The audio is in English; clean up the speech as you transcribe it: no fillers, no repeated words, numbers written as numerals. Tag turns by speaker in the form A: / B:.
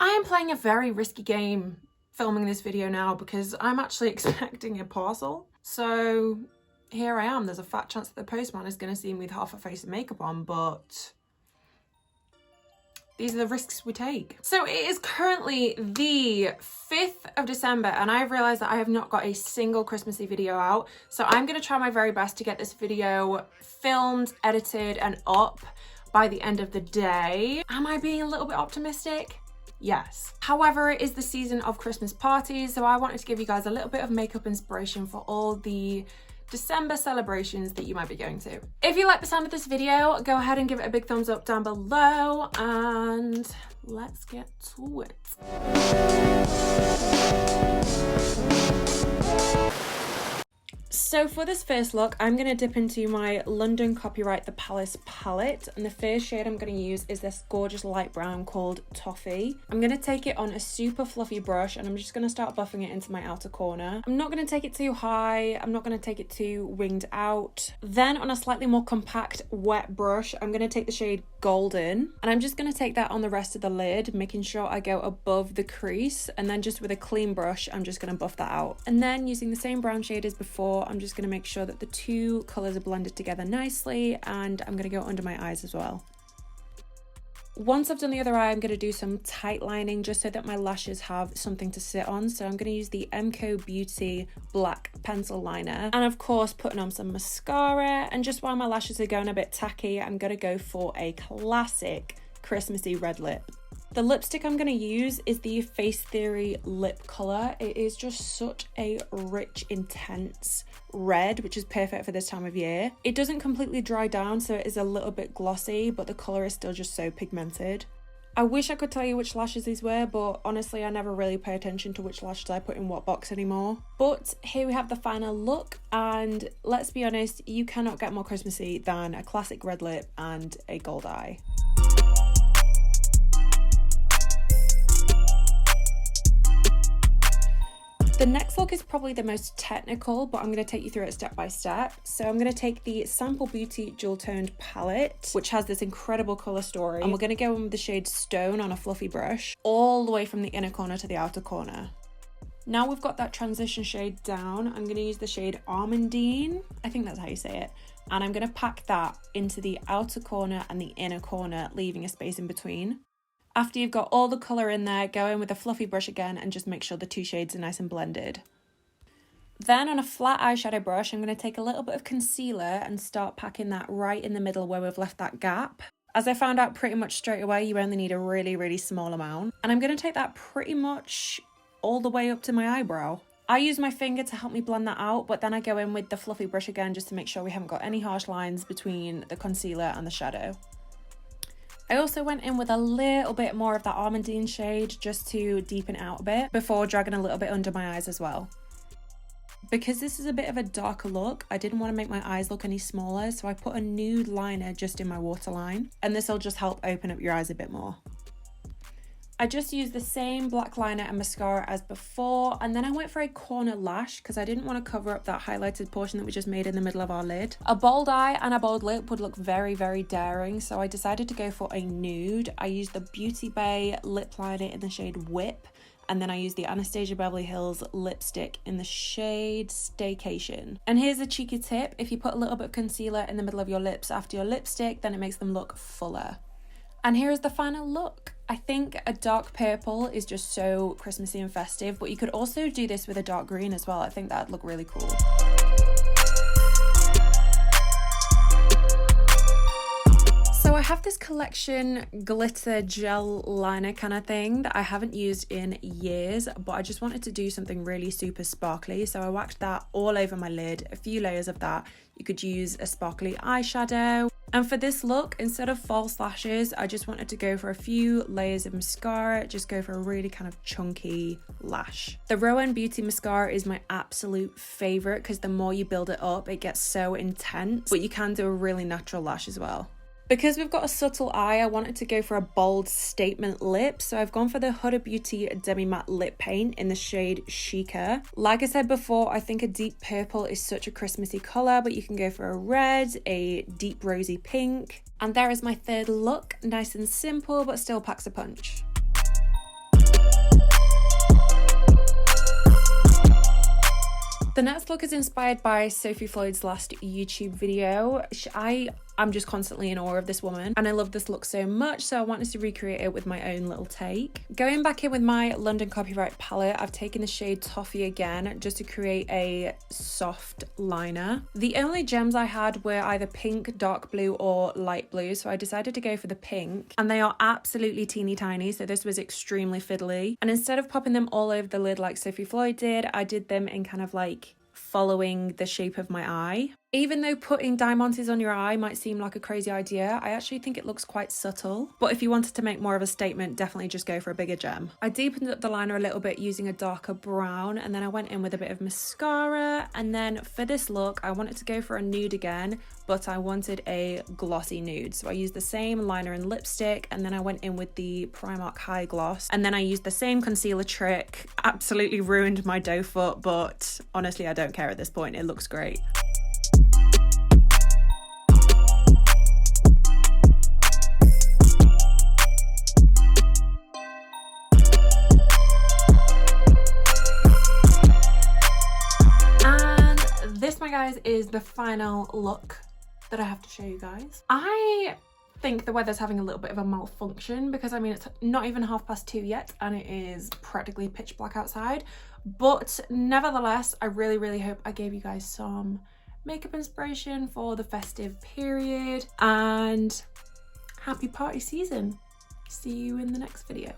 A: I am playing a very risky game filming this video now because I'm actually expecting a parcel. So here I am. There's a fat chance that the postman is going to see me with half a face of makeup on, but these are the risks we take. So it is currently the 5th of December and I've realized that I have not got a single Christmassy video out. So I'm going to try my very best to get this video filmed, edited and up by the end of the day. Am I being a little bit optimistic? Yes. However, it is the season of Christmas parties, so I wanted to give you guys a little bit of makeup inspiration for all the December celebrations that you might be going to. If you like the sound of this video, go ahead and give it a big thumbs up down below and let's get to it. So for this first look, I'm going to dip into my London Copyright The Palace palette, and the first shade I'm going to use is this gorgeous light brown called Toffee. I'm going to take it on a super fluffy brush and I'm just going to start buffing it into my outer corner. I'm not going to take it too high, I'm not going to take it too winged out. Then on a slightly more compact wet brush, I'm going to take the shade Golden and I'm just going to take that on the rest of the lid, making sure I go above the crease, and then just with a clean brush I'm just going to buff that out. And then using the same brown shade as before, I'm just going to make sure that the two colours are blended together nicely, and I'm going to go under my eyes as well. Once I've done the other eye, I'm going to do some tight lining just so that my lashes have something to sit on. So I'm going to use the MCO Beauty black pencil liner and of course putting on some mascara, and just while my lashes are going a bit tacky, I'm going to go for a classic Christmassy red lip. The lipstick I'm going to use is the Face Theory lip colour. It is just such a rich, intense red, which is perfect for this time of year. It doesn't completely dry down, so it is a little bit glossy, but the colour is still just so pigmented. I wish I could tell you which lashes these were, but honestly I never really pay attention to which lashes I put in what box anymore. But here we have the final look, and let's be honest, you cannot get more Christmassy than a classic red lip and a gold eye. The next look is probably the most technical, but I'm going to take you through it step by step. So I'm going to take the Sample Beauty Jewel Toned palette, which has this incredible colour story, and we're going to go in with the shade Stone on a fluffy brush, all the way from the inner corner to the outer corner. Now we've got that transition shade down, I'm going to use the shade Almondine, I think that's how you say it, and I'm going to pack that into the outer corner and the inner corner, leaving a space in between. After you've got all the colour in there, go in with a fluffy brush again and just make sure the two shades are nice and blended. Then on a flat eyeshadow brush, I'm going to take a little bit of concealer and start packing that right in the middle where we've left that gap. As I found out pretty much straight away, you only need a really, really small amount. And I'm going to take that pretty much all the way up to my eyebrow. I use my finger to help me blend that out, but then I go in with the fluffy brush again just to make sure we haven't got any harsh lines between the concealer and the shadow. I also went in with a little bit more of that Almondine shade just to deepen it out a bit before dragging a little bit under my eyes as well. Because this is a bit of a darker look, I didn't want to make my eyes look any smaller, so I put a nude liner just in my waterline, and this will just help open up your eyes a bit more. I just used the same black liner and mascara as before, and then I went for a corner lash because I didn't want to cover up that highlighted portion that we just made in the middle of our lid. A bold eye and a bold lip would look very, very daring, so I decided to go for a nude. I used the Beauty Bay lip liner in the shade Whip, and then I used the Anastasia Beverly Hills lipstick in the shade Staycation. And here's a cheeky tip: if you put a little bit of concealer in the middle of your lips after your lipstick, then it makes them look fuller. And here is the final look. I think a dark purple is just so Christmassy and festive, but you could also do this with a dark green as well. I think that'd look really cool. So I have this collection glitter gel liner kind of thing that I haven't used in years, but I just wanted to do something really super sparkly. So I waxed that all over my lid, a few layers of that. You could use a sparkly eyeshadow. And for this look, instead of false lashes, I just wanted to go for a few layers of mascara, just go for a really kind of chunky lash. The Rowan Beauty mascara is my absolute favourite because the more you build it up, it gets so intense, but you can do a really natural lash as well. Because we've got a subtle eye, I wanted to go for a bold statement lip, so I've gone for the Huda Beauty Demi Matte Lip Paint in the shade Chica. Like I said before, I think a deep purple is such a Christmassy colour, but you can go for a red, a deep rosy pink. And there is my third look, nice and simple, but still packs a punch. The next look is inspired by Sophie Floyd's last YouTube video. I'm just constantly in awe of this woman and I love this look so much, so I wanted to recreate it with my own little take. Going back in with my London Copyright palette, I've taken the shade Toffee again just to create a soft liner. The only gems I had were either pink, dark blue or light blue, so I decided to go for the pink, and they are absolutely teeny tiny, so this was extremely fiddly. And instead of popping them all over the lid like Sophie Floyd did, I did them in kind of like following the shape of my eye. Even though putting diamantes on your eye might seem like a crazy idea, I actually think it looks quite subtle. But if you wanted to make more of a statement, definitely just go for a bigger gem. I deepened up the liner a little bit using a darker brown, and then I went in with a bit of mascara. And then for this look, I wanted to go for a nude again, but I wanted a glossy nude. So I used the same liner and lipstick, and then I went in with the Primark High Gloss. And then I used the same concealer trick. Absolutely ruined my doe foot, but honestly, I don't care at this point. It looks great. My guys, is the final look that I have to show you guys. I think the weather's having a little bit of a malfunction because I mean it's not even 2:30 yet and it is practically pitch black outside, but nevertheless I really hope I gave you guys some makeup inspiration for the festive period, and happy party season. See you in the next video.